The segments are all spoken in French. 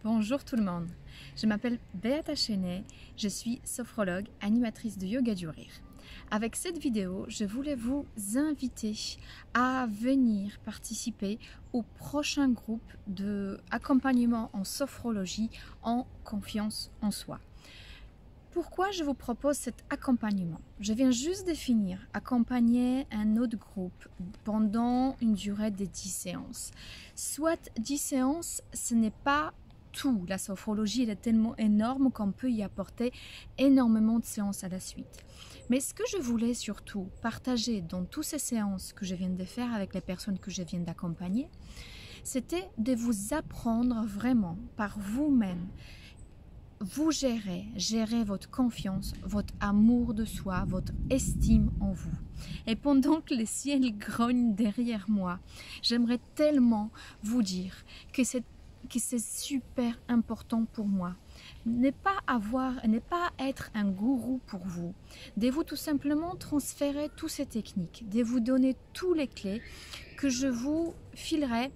Bonjour tout le monde, je m'appelle Beata Chenet, je suis sophrologue, animatrice de Yoga du Rire. Avec cette vidéo, je voulais vous inviter à venir participer au prochain groupe d'accompagnement en sophrologie en confiance en soi. Pourquoi je vous propose cet accompagnement? Je viens juste de finir accompagner un autre groupe pendant une durée de 10 séances. Soit 10 séances, ce n'est pas tout. La sophrologie elle est tellement énorme qu'on peut y apporter énormément de séances à la suite. Mais ce que je voulais surtout partager dans toutes ces séances que je viens de faire avec les personnes que je viens d'accompagner, c'était de vous apprendre vraiment par vous-même. Vous gérez votre confiance, votre amour de soi, votre estime en vous. Et pendant que le ciel grogne derrière moi, j'aimerais tellement vous dire que c'est super important pour moi. Ne pas être un gourou pour vous, de vous tout simplement transférer toutes ces techniques, de vous donner toutes les clés que je vous filerai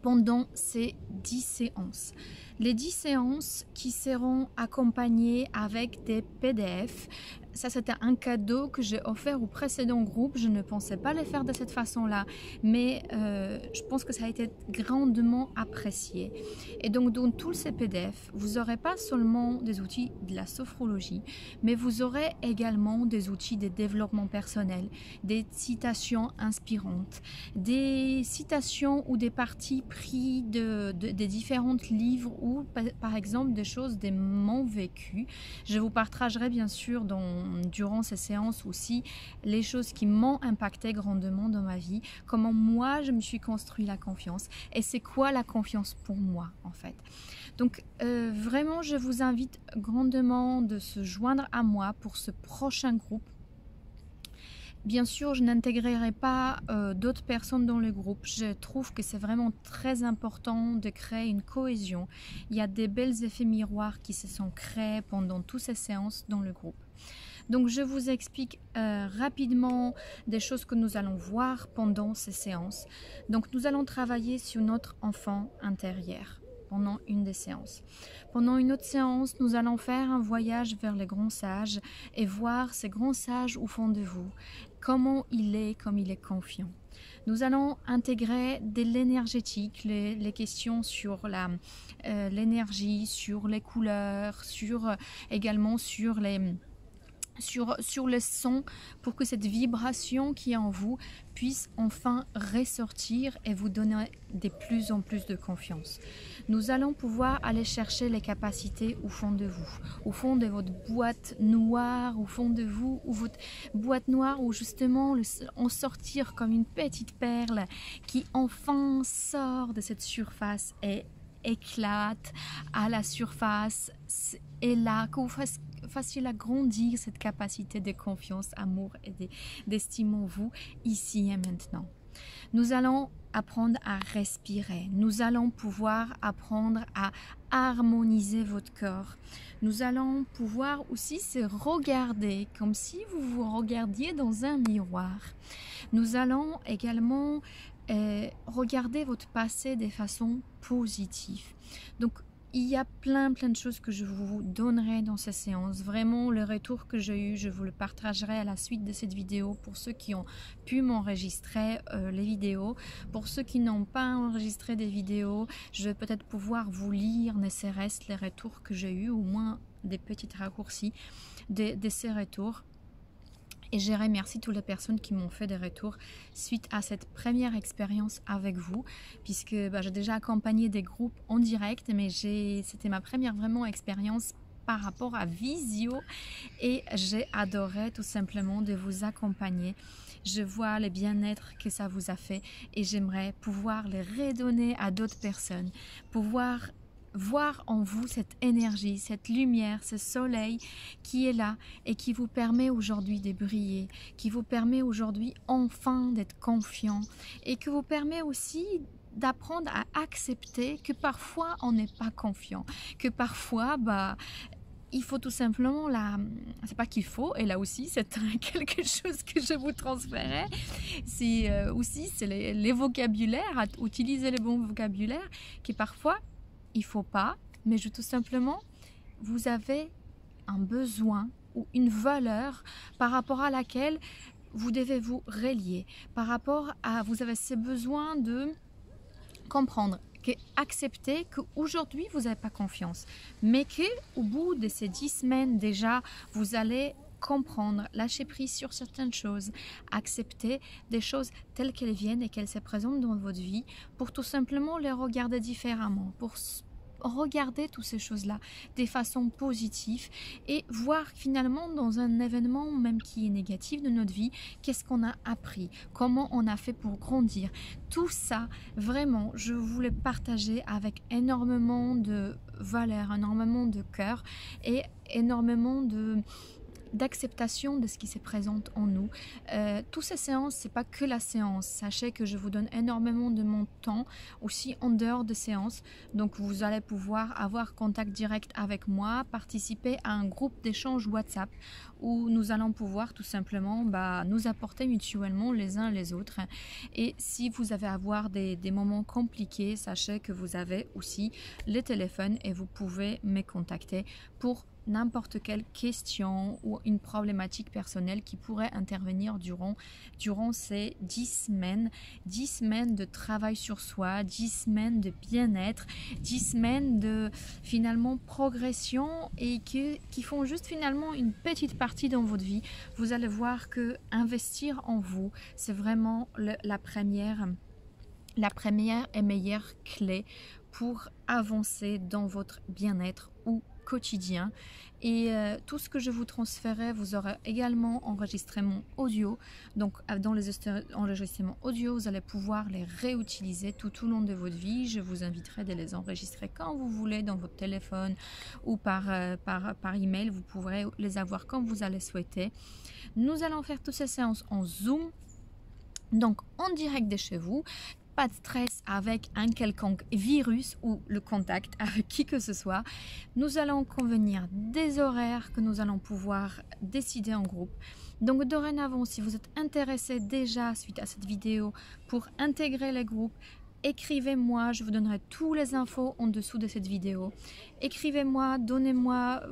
pendant ces 10 séances. Les 10 séances qui seront accompagnées avec des PDF. Ça, c'était un cadeau que j'ai offert au précédent groupe. Je ne pensais pas le faire de cette façon-là, mais je pense que ça a été grandement apprécié. Et donc, dans tous ces PDF, vous n'aurez pas seulement des outils de la sophrologie, mais vous aurez également des outils de développement personnel, des citations inspirantes, des citations ou des parties prises des différents livres ou, par exemple, des choses de mon vécu. Je vous partagerai bien sûr durant ces séances aussi les choses qui m'ont impacté grandement dans ma vie, comment moi je me suis construit la confiance et c'est quoi la confiance pour moi en fait. Donc vraiment je vous invite grandement de se joindre à moi pour ce prochain groupe. Bien sûr, je n'intégrerai pas d'autres personnes dans le groupe. Je trouve que c'est vraiment très important de créer une cohésion. Il y a des belles effets miroirs qui se sont créés pendant toutes ces séances dans le groupe. Donc, je vous explique rapidement des choses que nous allons voir pendant ces séances. Donc, nous allons travailler sur notre enfant intérieur pendant une des séances. Pendant une autre séance, nous allons faire un voyage vers les grands sages et voir ces grands sages au fond de vous, comment il est, comme il est confiant. Nous allons intégrer de l'énergétique, les questions sur l'énergie, sur les couleurs, également sur le son pour que cette vibration qui est en vous puisse enfin ressortir et vous donner de plus en plus de confiance. Nous allons pouvoir aller chercher les capacités au fond de vous, au fond de votre boîte noire, au fond de vous, ou votre boîte noire où justement en sortir comme une petite perle qui enfin sort de cette surface et éclate à la surface et là, que vous fassiez grandir cette capacité de confiance, amour et d'estime en vous, ici et maintenant. Nous allons apprendre à respirer. Nous allons pouvoir apprendre à harmoniser votre corps. Nous allons pouvoir aussi se regarder comme si vous vous regardiez dans un miroir. Nous allons également regarder votre passé de façon positive. Donc, il y a plein de choses que je vous donnerai dans ces séances. Vraiment, le retour que j'ai eu, je vous le partagerai à la suite de cette vidéo pour ceux qui ont pu m'enregistrer les vidéos. Pour ceux qui n'ont pas enregistré des vidéos, je vais peut-être pouvoir vous lire, ne serait-ce les retours que j'ai eu, au moins des petits raccourcis de ces retours. Et je remercie toutes les personnes qui m'ont fait des retours suite à cette première expérience avec vous, puisque j'ai déjà accompagné des groupes en direct, mais c'était ma première vraiment expérience par rapport à visio et j'ai adoré tout simplement de vous accompagner. Je vois le bien-être que ça vous a fait et j'aimerais pouvoir les redonner à d'autres personnes, pouvoir voir en vous cette énergie, cette lumière, ce soleil qui est là et qui vous permet aujourd'hui de briller, qui vous permet aujourd'hui enfin d'être confiant et qui vous permet aussi d'apprendre à accepter que parfois on n'est pas confiant, que parfois il faut tout simplement c'est pas qu'il faut, et là aussi c'est quelque chose que je vous transférais, c'est les vocabulaires, à utiliser les bons vocabulaires, qui parfois il faut pas, mais tout simplement, vous avez un besoin ou une valeur par rapport à laquelle vous devez vous relier, par rapport à, vous avez ce besoin de comprendre, accepter qu'aujourd'hui vous n'avez pas confiance, mais qu'au bout de ces 10 semaines déjà, vous allez comprendre, lâcher prise sur certaines choses, accepter des choses telles qu'elles viennent et qu'elles se présentent dans votre vie, pour tout simplement les regarder différemment, pour regarder toutes ces choses-là de façon positive et voir finalement dans un événement même qui est négatif de notre vie, qu'est-ce qu'on a appris, comment on a fait pour grandir. Tout ça, vraiment, je voulais partager avec énormément de valeur, énormément de cœur et énormément d'acceptation de ce qui se présente en nous. Toutes ces séances, c'est pas que la séance. Sachez que je vous donne énormément de mon temps aussi en dehors de séances. Donc vous allez pouvoir avoir contact direct avec moi, participer à un groupe d'échange WhatsApp où nous allons pouvoir tout simplement nous apporter mutuellement les uns les autres. Et si vous avez à avoir des moments compliqués, sachez que vous avez aussi le téléphone et vous pouvez me contacter pour n'importe quelle question ou une problématique personnelle qui pourrait intervenir durant ces 10 semaines de travail sur soi, 10 semaines de bien-être, 10 semaines de finalement progression et qui font juste finalement une petite partie dans votre vie. Vous allez voir que investir en vous, c'est vraiment la première et meilleure clé pour avancer dans votre bien-être ou quotidien. Et tout ce que je vous transférais, vous aurez également enregistrement audio. Donc dans les enregistrements audio, vous allez pouvoir les réutiliser tout au long de votre vie. Je vous inviterai de les enregistrer quand vous voulez dans votre téléphone ou par email. Vous pourrez les avoir quand vous allez souhaiter. Nous allons faire toutes ces séances en Zoom, donc en direct de chez vous. Pas de stress avec un quelconque virus ou le contact avec qui que ce soit. Nous allons convenir des horaires que nous allons pouvoir décider en groupe. Donc dorénavant, si vous êtes intéressé déjà suite à cette vidéo pour intégrer les groupes, écrivez-moi, je vous donnerai toutes les infos en dessous de cette vidéo. Écrivez-moi, donnez-moi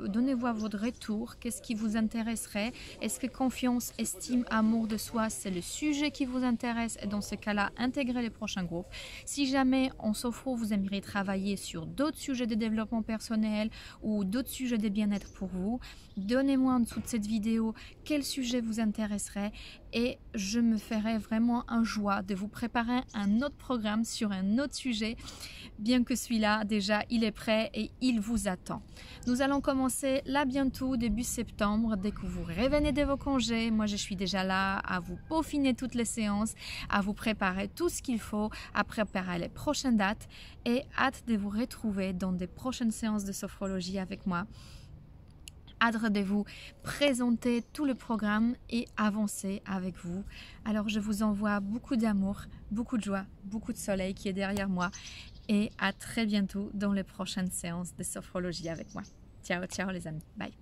votre retour, qu'est-ce qui vous intéresserait? Est-ce que confiance, estime, amour de soi, c'est le sujet qui vous intéresse? Et dans ce cas-là, intégrez les prochains groupes. Si jamais en sophro, vous aimeriez travailler sur d'autres sujets de développement personnel ou d'autres sujets de bien-être pour vous, donnez-moi en dessous de cette vidéo quel sujet vous intéresserait et je me ferai vraiment un joie de vous préparer un autre programme sur un autre sujet, bien que celui-là déjà il est prêt et il vous attend. Nous allons commencer là bientôt début septembre, dès que vous revenez de vos congés. Moi je suis déjà là à vous peaufiner toutes les séances, à vous préparer tout ce qu'il faut, à préparer les prochaines dates et hâte de vous retrouver dans des prochaines séances de sophrologie avec moi. Hâte de vous présenter tout le programme et avancer avec vous. Alors je vous envoie beaucoup d'amour, beaucoup de joie, beaucoup de soleil qui est derrière moi et à très bientôt dans les prochaines séances de sophrologie avec moi. Ciao, ciao les amis. Bye.